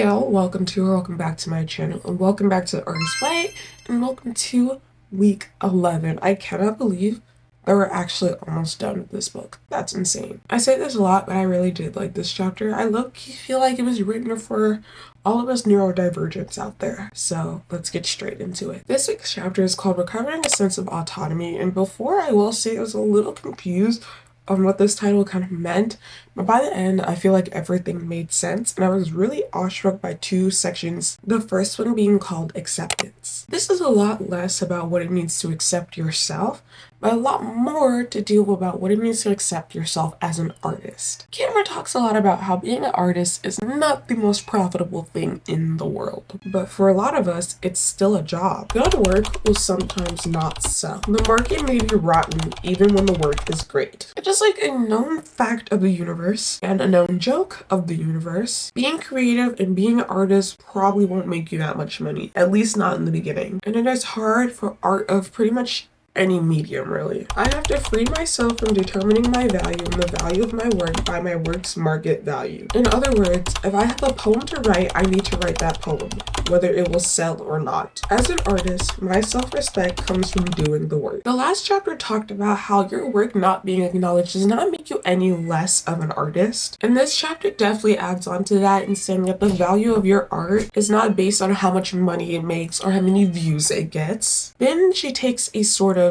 y'all, welcome back to my channel, and welcome back to Artist Way, and welcome to week 11. I cannot believe that we're actually almost done with this book. That's insane. I say this a lot, but I really did like this chapter. I low-key feel like it was written for all of us neurodivergents out there. So let's get straight into it. This week's chapter is called Recovering a Sense of Autonomy, and before I will say I was a little confused on what this title kind of meant, but by the end I feel like everything made sense, and I was really awestruck by two sections, the first one being called Acceptance. This is a lot less about what it means to accept yourself, but a lot more to do about what it means to accept yourself as an artist. Cameron talks a lot about how being an artist is not the most profitable thing in the world, but for a lot of us, it's still a job. Good work will sometimes not sell. The market may be rotten even when the work is great. Just like a known fact of the universe and a known joke of the universe, being creative and being an artist probably won't make you that much money, at least not in the beginning. And it is hard for art of pretty much any medium, really. I have to free myself from determining my value and the value of my work by my work's market value. In other words, if I have a poem to write, I need to write that poem, whether it will sell or not. As an artist, my self-respect comes from doing the work. The last chapter talked about how your work not being acknowledged does not make you any less of an artist. And this chapter definitely adds on to that in saying that the value of your art is not based on how much money it makes or how many views it gets. Then she takes a sort of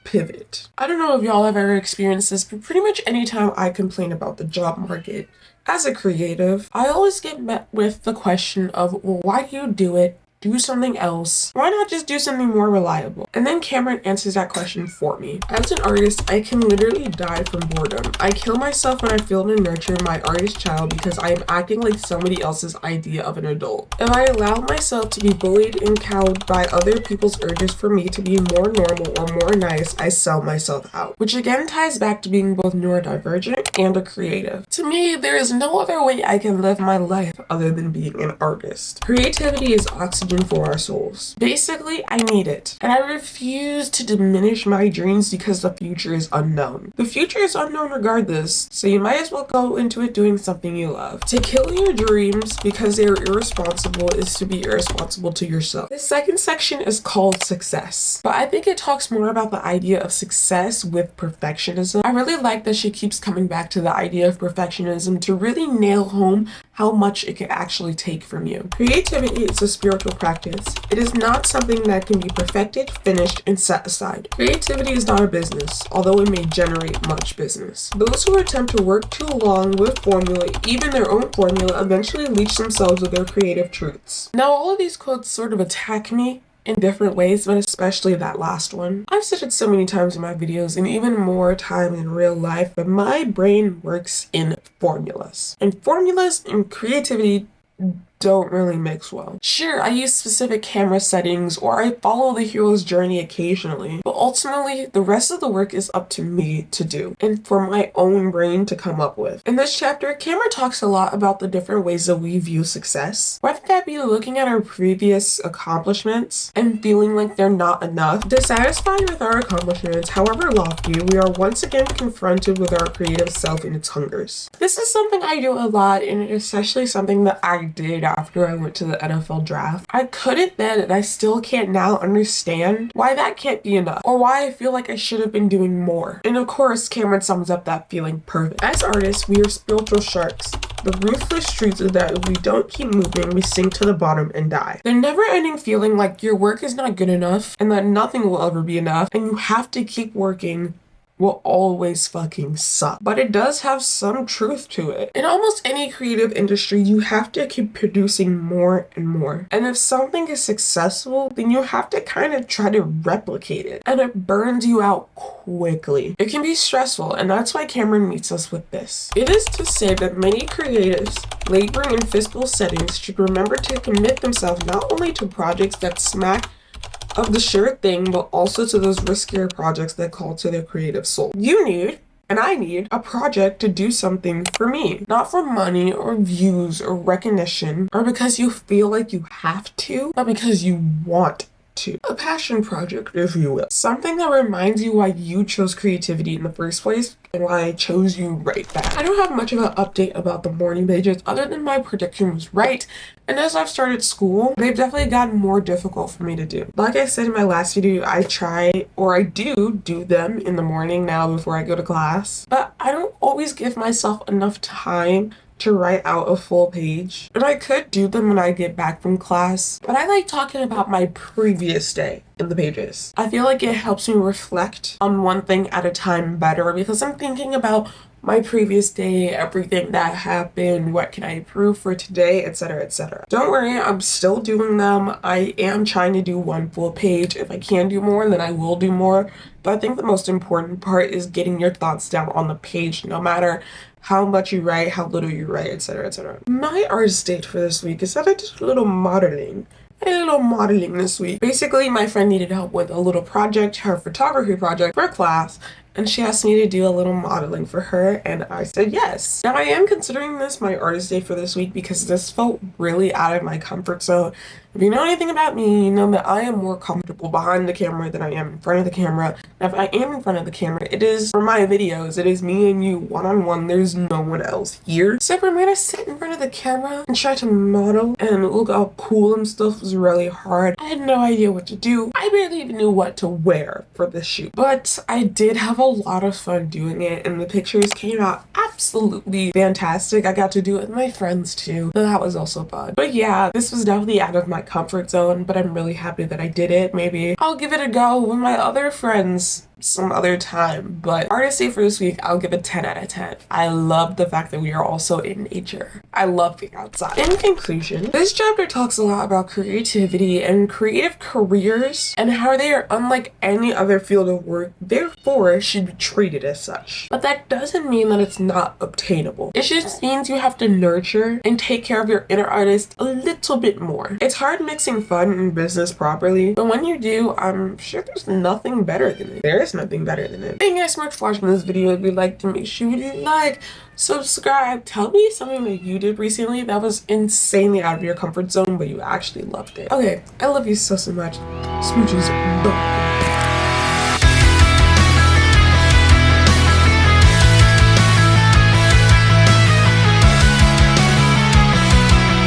pivot. I don't know if y'all have ever experienced this, but pretty much anytime I complain about the job market as a creative, I always get met with the question of, well, why do you do it? Do something else. Why not just do something more reliable? And then Cameron answers that question for me. As an artist, I can literally die from boredom. I kill myself when I fail to nurture my artist child because I am acting like somebody else's idea of an adult. If I allow myself to be bullied and cowed by other people's urges for me to be more normal or more nice, I sell myself out. Which again ties back to being both neurodivergent and a creative. To me, there is no other way I can live my life other than being an artist. Creativity is oxygen for our souls. Basically, I need it. And I refuse to diminish my dreams because the future is unknown. The future is unknown regardless, so you might as well go into it doing something you love. To kill your dreams because they are irresponsible is to be irresponsible to yourself. The second section is called Success, but I think it talks more about the idea of success with perfectionism. I really like that she keeps coming back to the idea of perfectionism to really nail home how much it can actually take from you. Creativity is a spiritual practice. It is not something that can be perfected, finished, and set aside. Creativity is not a business, although it may generate much business. Those who attempt to work too long with formula, even their own formula, eventually leach themselves with their creative truths. Now, all of these quotes sort of attack me in different ways, but especially that last one. I've said it so many times in my videos and even more time in real life, but my brain works in formulas. And formulas and creativity don't really mix well. Sure, I use specific camera settings or I follow the hero's journey occasionally, but ultimately the rest of the work is up to me to do and for my own brain to come up with. In this chapter, Cameron talks a lot about the different ways that we view success, whether that be looking at our previous accomplishments and feeling like they're not enough. Dissatisfied with our accomplishments, however lofty, we are once again confronted with our creative self and its hungers. This is something I do a lot, and it's especially something that I did after I went to the NFL draft. I couldn't then, and I still can't now understand why that can't be enough, or why I feel like I should have been doing more. And of course, Cameron sums up that feeling perfect. As artists, we are spiritual sharks. The ruthless truth is that if we don't keep moving, we sink to the bottom and die. The never-ending feeling like your work is not good enough, and that nothing will ever be enough, and you have to keep working will always fucking suck. But it does have some truth to it. In almost any creative industry, you have to keep producing more and more. And if something is successful, then you have to kind of try to replicate it. And it burns you out quickly. It can be stressful, and that's why Cameron meets us with this. It is to say that many creatives laboring in physical settings should remember to commit themselves not only to projects that smack of the sure thing, but also to those riskier projects that call to their creative soul. You need, and I need, a project to do something for me. Not for money or views or recognition, or because you feel like you have to, but because you want to a passion project, if you will. Something that reminds you why you chose creativity in the first place and why I chose you right back. I don't have much of an update about the morning pages other than my prediction was right. And as I've started school, they've definitely gotten more difficult for me to do. Like I said in my last video, I do them in the morning now before I go to class. But I don't always give myself enough time to write out a full page. And I could do them when I get back from class, but I like talking about my previous day in the pages. I feel like it helps me reflect on one thing at a time better because I'm thinking about my previous day, everything that happened, what can I improve for today, etc., etc. Don't worry, I'm still doing them. I am trying to do one full page. If I can do more, then I will do more. But I think the most important part is getting your thoughts down on the page, no matter how much you write, how little you write, etc., etc. My artist date for this week is that I did a little modeling. This week. Basically, my friend needed help with a little project, her photography project for class, and she asked me to do a little modeling for her, and I said yes. Now, I am considering this my artist day for this week because this felt really out of my comfort zone. If you know anything about me, you know that I am more comfortable behind the camera than I am in front of the camera. And if I am in front of the camera, it is for my videos. It is me and you one-on-one. There's no one else here. So for me to sit in front of the camera and try to model and look all cool and stuff was really hard. I had no idea what to do. I barely even knew what to wear for this shoot. But I did have a lot of fun doing it, and the pictures came out absolutely fantastic. I got to do it with my friends too, so that was also fun. But yeah, this was definitely out of my comfort zone, but I'm really happy that I did it. Maybe I'll give it a go with my other friends some other time. But artist day for this week, I'll give it 10 out of 10. I love the fact that we are also in nature. I love being outside. In conclusion, this chapter talks a lot about creativity and creative careers and how they are unlike any other field of work, therefore should be treated as such. But that doesn't mean that it's not obtainable. It just means you have to nurture and take care of your inner artist a little bit more. It's hard mixing fun and business properly, but when you do, I'm sure there's nothing better than it. There is nothing better than it. Thank you guys so much for watching this video. If you'd like to, make sure you like, subscribe. Tell me something that you did recently that was insanely out of your comfort zone, but you actually loved it. Okay, I love you so much. Smooches. Bye.